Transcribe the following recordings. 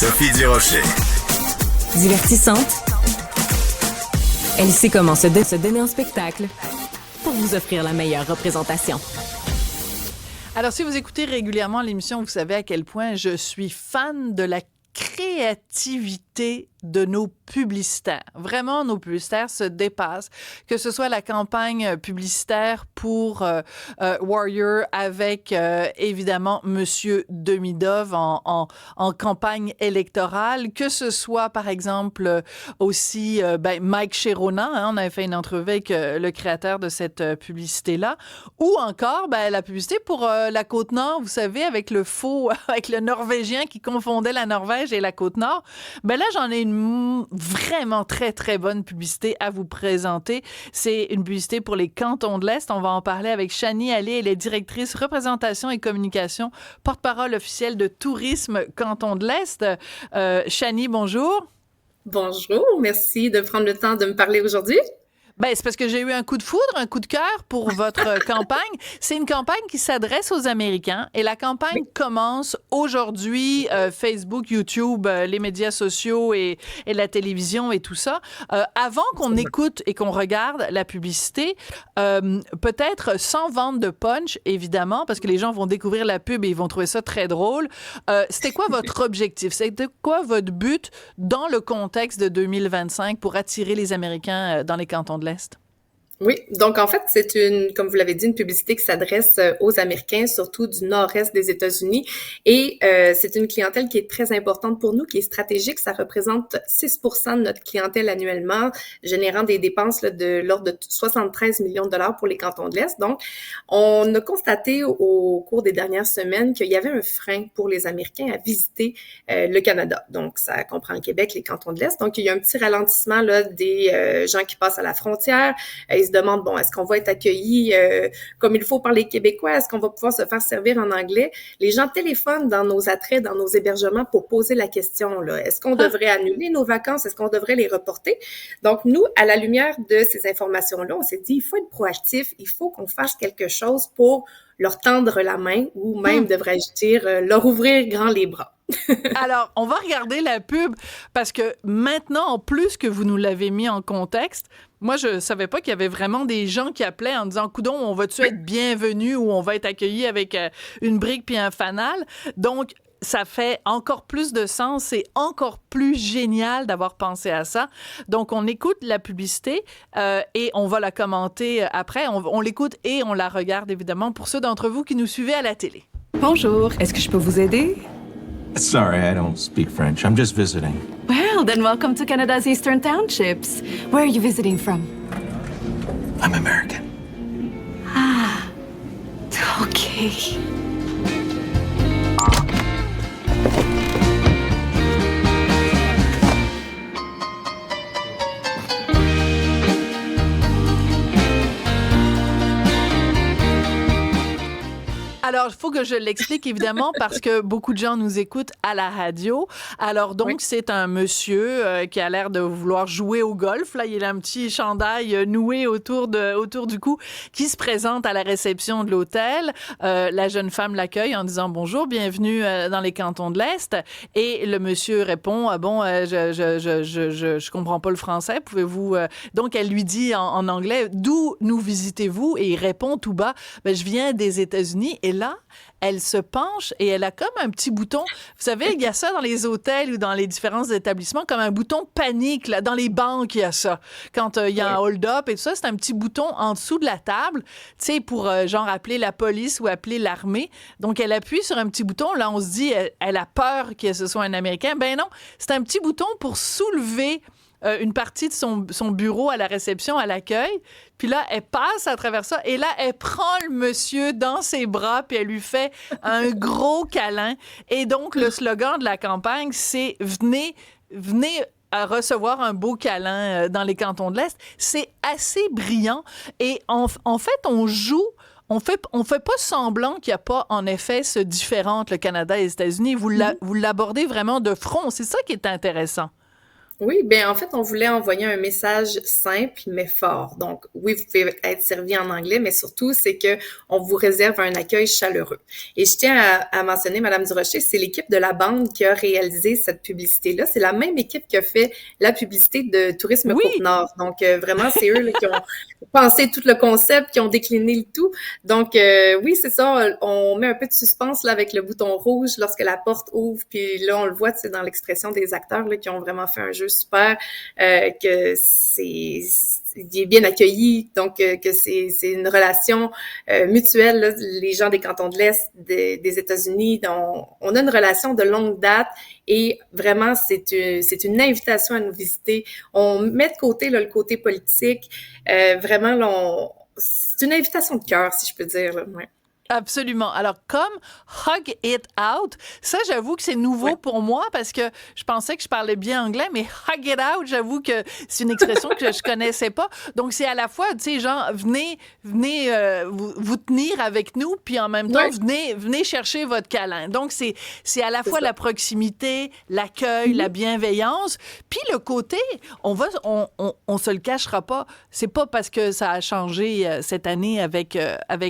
Sophie Durocher. Divertissante. Elle sait comment se donner en spectacle pour vous offrir la meilleure représentation. Alors, si vous écoutez régulièrement l'émission, vous savez à quel point je suis fan de la créativité de nos publicitaires. Vraiment, nos publicitaires se dépassent. Que ce soit la campagne publicitaire pour Warrior avec, évidemment, Monsieur Demidov en campagne électorale. Que ce soit, par exemple, aussi Mike Chirona. On avait fait une entrevue avec le créateur de cette publicité-là. Ou encore, la publicité pour la Côte-Nord, vous savez, avec le faux, avec le Norvégien qui confondait la Norvège et la Côte-Nord. Là, j'en ai une vraiment très, très bonne publicité à vous présenter. C'est une publicité pour les cantons de l'Est. On va en parler avec Chanie Allé. Elle est directrice représentation et communication, porte-parole officielle de Tourisme Canton de l'Est. Chanie, bonjour. Bonjour, merci de prendre le temps de me parler aujourd'hui. C'est parce que j'ai eu un coup de foudre, un coup de cœur pour votre campagne. C'est une campagne qui s'adresse aux Américains et la campagne commence aujourd'hui. Facebook, YouTube, les médias sociaux et la télévision et tout ça. Avant qu'on écoute et qu'on regarde la publicité, peut-être sans vente de punch, évidemment, parce que les gens vont découvrir la pub et ils vont trouver ça très drôle. C'était quoi votre objectif? C'était quoi votre but dans le contexte de 2025 pour attirer les Américains dans les cantons de l'Est? Oui, donc en fait, c'est comme vous l'avez dit, une publicité qui s'adresse aux Américains, surtout du nord-est des États-Unis. Et c'est une clientèle qui est très importante pour nous, qui est stratégique. Ça représente 6% de notre clientèle annuellement, générant des dépenses de l'ordre de 73 millions de dollars pour les cantons de l'Est. Donc, on a constaté au cours des dernières semaines qu'il y avait un frein pour les Américains à visiter le Canada. Donc, ça comprend le Québec, les cantons de l'Est. Donc, il y a un petit ralentissement des gens qui passent à la frontière. Ils se demandent, est-ce qu'on va être accueillis comme il faut par les Québécois? Est-ce qu'on va pouvoir se faire servir en anglais? Les gens téléphonent dans nos attraits, dans nos hébergements pour poser la question, là. Est-ce qu'on devrait annuler nos vacances? Est-ce qu'on devrait les reporter? Donc, nous, à la lumière de ces informations-là, on s'est dit, il faut être proactif, il faut qu'on fasse quelque chose pour leur tendre la main ou même, devrais-je dire, leur ouvrir grand les bras. Alors, on va regarder la pub parce que maintenant, en plus que vous nous l'avez mis en contexte, moi, je savais pas qu'il y avait vraiment des gens qui appelaient en disant « Coudon, on va-tu être bienvenus ou on va être accueillis avec une brique puis un fanal? » Donc, ça fait encore plus de sens. C'est encore plus génial d'avoir pensé à ça. Donc, on écoute la publicité et on va la commenter après. On l'écoute et on la regarde, évidemment, pour ceux d'entre vous qui nous suivez à la télé. Bonjour, est-ce que je peux vous aider? Sorry, I don't speak French. I'm just visiting. Well, then welcome to Canada's Eastern Townships. Where are you visiting from? I'm American. Ah, okay. Alors, il faut que je l'explique, évidemment, parce que beaucoup de gens nous écoutent à la radio. Alors, donc, c'est un monsieur qui a l'air de vouloir jouer au golf. Là, il a un petit chandail noué autour du cou qui se présente à la réception de l'hôtel. La jeune femme l'accueille en disant « Bonjour, bienvenue dans les cantons de l'Est ». Et le monsieur répond « je comprends pas le français, pouvez-vous… » Donc, elle lui dit en anglais « D'où nous visitez-vous » Et il répond tout bas « Je viens des États-Unis ». Et là, elle se penche et elle a comme un petit bouton. Vous savez, il y a ça dans les hôtels ou dans les différents établissements, comme un bouton panique. Là. Dans les banques, il y a ça. Quand il y a un hold-up et tout ça, c'est un petit bouton en dessous de la table, tu sais, pour genre appeler la police ou appeler l'armée. Donc, elle appuie sur un petit bouton. Là, on se dit, elle a peur que ce soit un Américain. Ben non, c'est un petit bouton pour soulever une partie de son bureau à la réception, à l'accueil. Puis là, elle passe à travers ça. Et là, elle prend le monsieur dans ses bras puis elle lui fait un gros câlin. Et donc, le slogan de la campagne, c'est « Venez à recevoir un beau câlin dans les cantons de l'Est ». C'est assez brillant. Et en fait, on joue... On fait pas semblant qu'il n'y a pas, en effet, ce différent entre le Canada et les États-Unis. Vous l'abordez vraiment de front. C'est ça qui est intéressant. Oui, bien, en fait, on voulait envoyer un message simple mais fort. Donc, oui, vous pouvez être servi en anglais, mais surtout, c'est que on vous réserve un accueil chaleureux. Et je tiens à mentionner, Madame Durocher, c'est l'équipe de la bande qui a réalisé cette publicité-là. C'est la même équipe qui a fait la publicité de Tourisme Oui, Côte-Nord. Donc, vraiment, c'est eux là, qui ont pensé tout le concept, qui ont décliné le tout. Donc, oui, c'est ça. On met un peu de suspense là avec le bouton rouge lorsque la porte ouvre. Puis là, on le voit, c'est dans l'expression des acteurs là, qui ont vraiment fait un jeu super, que il est bien accueilli, donc que c'est une relation mutuelle. Là, les gens des cantons de l'Est, des États-Unis, on a une relation de longue date et vraiment c'est une invitation à nous visiter. On met de côté là, le côté politique, vraiment là, c'est une invitation de cœur, si je peux dire. Là. Ouais. absolument. Alors, comme Hug It Out, ça, j'avoue que c'est nouveau Ouais. pour moi parce que je pensais que je parlais bien anglais, mais Hug It Out, j'avoue que c'est une expression que je connaissais pas. Donc, c'est à la fois, tu sais, genre, venez vous tenir avec nous, puis en même temps, Ouais, venez chercher votre câlin. Donc, c'est à la c'est fois ça. la proximité, l'accueil, la Mhm. bienveillance, puis le côté, on se le cachera pas, c'est pas parce que ça a changé cette année avec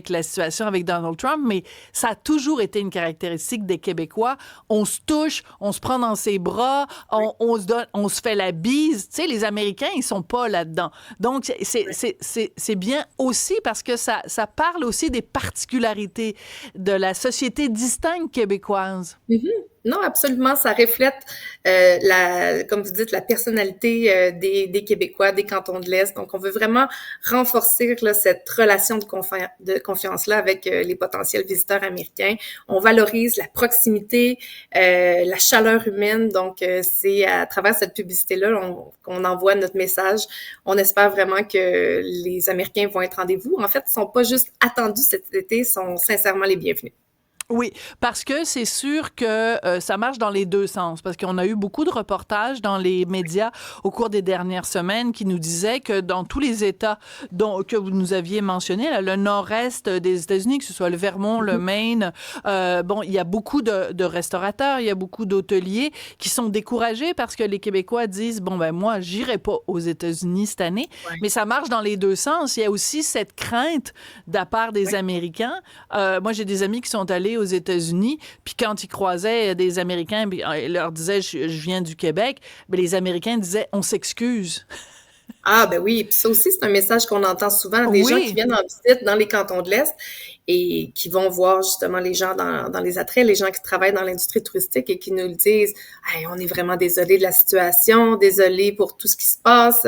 la situation avec Donald Trump, mais ça a toujours été une caractéristique des Québécois. On se touche, on se prend dans ses bras, on se donne, on se fait la bise. Tu sais, les Américains, ils sont pas là-dedans. Donc, c'est bien aussi parce que ça parle aussi des particularités de la société distincte québécoise. Mhm. Non, absolument, ça reflète comme vous dites, la personnalité des Québécois, des cantons de l'Est. Donc, on veut vraiment renforcer là, cette relation de confiance-là avec les potentiels visiteurs américains. On valorise la proximité, la chaleur humaine. Donc, c'est à travers cette publicité-là qu'on envoie notre message. On espère vraiment que les Américains vont être rendez-vous. En fait, ils sont pas juste attendus cet été, ils sont sincèrement les bienvenus. Oui, parce que c'est sûr que ça marche dans les deux sens, parce qu'on a eu beaucoup de reportages dans les médias au cours des dernières semaines qui nous disaient que dans tous les États que vous nous aviez mentionnés, là, le nord-est des États-Unis, que ce soit le Vermont, le Maine, bon, il y a beaucoup de restaurateurs, il y a beaucoup d'hôteliers qui sont découragés parce que les Québécois disent, bon, ben moi, j'irai pas aux États-Unis cette année, Ouais. mais ça marche dans les deux sens. Il y a aussi cette crainte de la part des Ouais. Américains. Moi, j'ai des amis qui sont allés aux États-Unis, puis quand ils croisaient des Américains, puis ils leur disaient je viens du Québec, ben, les Américains disaient on s'excuse. Ah, ben oui, puis ça aussi, c'est un message qu'on entend souvent, des gens qui Oui, viennent en visite dans les cantons de l'Est et qui vont voir justement les gens dans les attraits, les gens qui travaillent dans l'industrie touristique et qui nous le disent, hey, on est vraiment désolé de la situation, désolé pour tout ce qui se passe,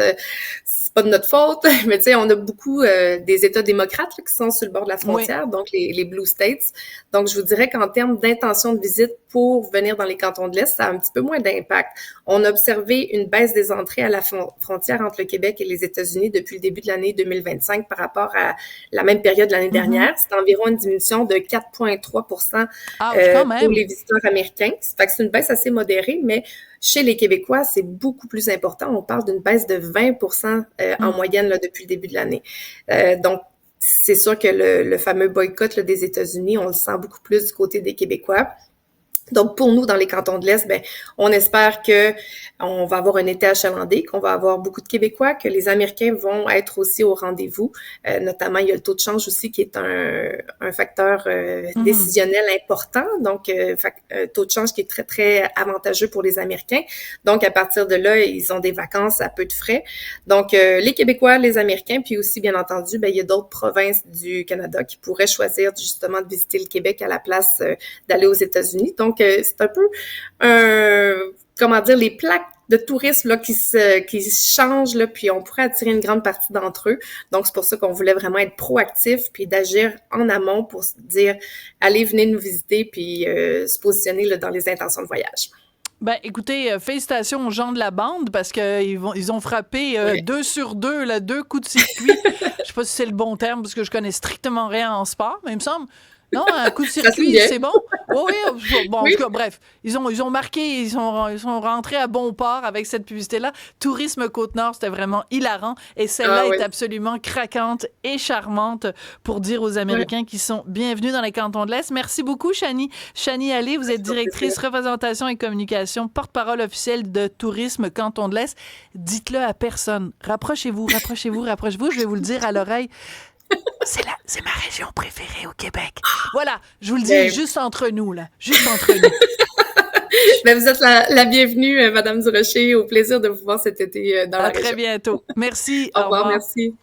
c'est pas de notre faute, mais tu sais, on a beaucoup des États démocrates là, qui sont sur le bord de la oui. frontière, donc les Blue States. Donc, je vous dirais qu'en termes d'intention de visite pour venir dans les cantons de l'Est, ça a un petit peu moins d'impact. On a observé une baisse des entrées à la frontière entre le Québec et les États-Unis depuis le début de l'année 2025 par rapport à la même période l'année Mhm. dernière. C'est environ une diminution de 4,3 Ouch, quand pour même. les visiteurs américains. Ça fait que c'est une baisse assez modérée, mais chez les Québécois, c'est beaucoup plus important. On parle d'une baisse de 20 en Mm. moyenne là, depuis le début de l'année. Donc, c'est sûr que le fameux boycott là, des États-Unis, on le sent beaucoup plus du côté des Québécois. Donc, pour nous, dans les cantons de l'Est, ben, on espère que on va avoir un été achalandé, qu'on va avoir beaucoup de Québécois, que les Américains vont être aussi au rendez-vous. Notamment, il y a le taux de change aussi qui est un facteur Mhm. décisionnel important. Donc, taux de change qui est très, très avantageux pour les Américains. Donc, à partir de là, ils ont des vacances à peu de frais. Donc, les Québécois, les Américains, puis aussi, bien entendu, ben, il y a d'autres provinces du Canada qui pourraient choisir justement de visiter le Québec à la place d'aller aux États-Unis. Donc, c'est un peu comment dire, les plaques de tourisme là, qui changent, là, puis on pourrait attirer une grande partie d'entre eux. Donc, c'est pour ça qu'on voulait vraiment être proactif puis d'agir en amont pour se dire, allez, venez nous visiter puis se positionner là, dans les intentions de voyage. Ben, écoutez, félicitations aux gens de la bande parce ils ont frappé Ouais. 2 sur 2, là, 2 coups de circuit. Je sais pas si c'est le bon terme parce que je connais strictement rien en sport, mais il me semble Non, un coup de Ça circuit, signait. c'est bon? Oui, oui. Bon, Oui. en tout cas, bref, ils ont marqué, ils sont rentrés à bon port avec cette publicité-là. Tourisme Côte-Nord, c'était vraiment hilarant. Et celle-là Ah est ouais. absolument craquante et charmante pour dire aux Américains qu'ils sont bienvenus dans les cantons de l'Est. Merci beaucoup, Chanie. Chanie Allé, vous êtes directrice représentation et communication, porte-parole officielle de Tourisme Canton de l'Est. Dites-le à personne. Rapprochez-vous. Je vais vous le dire à l'oreille. C'est ma région préférée au Québec. Voilà, je vous le dis Ben, juste entre nous, là. Juste entre nous. ben, vous êtes la bienvenue, Madame Durocher. Au plaisir de vous voir cet été dans la À très région. bientôt. Merci. Au revoir, merci.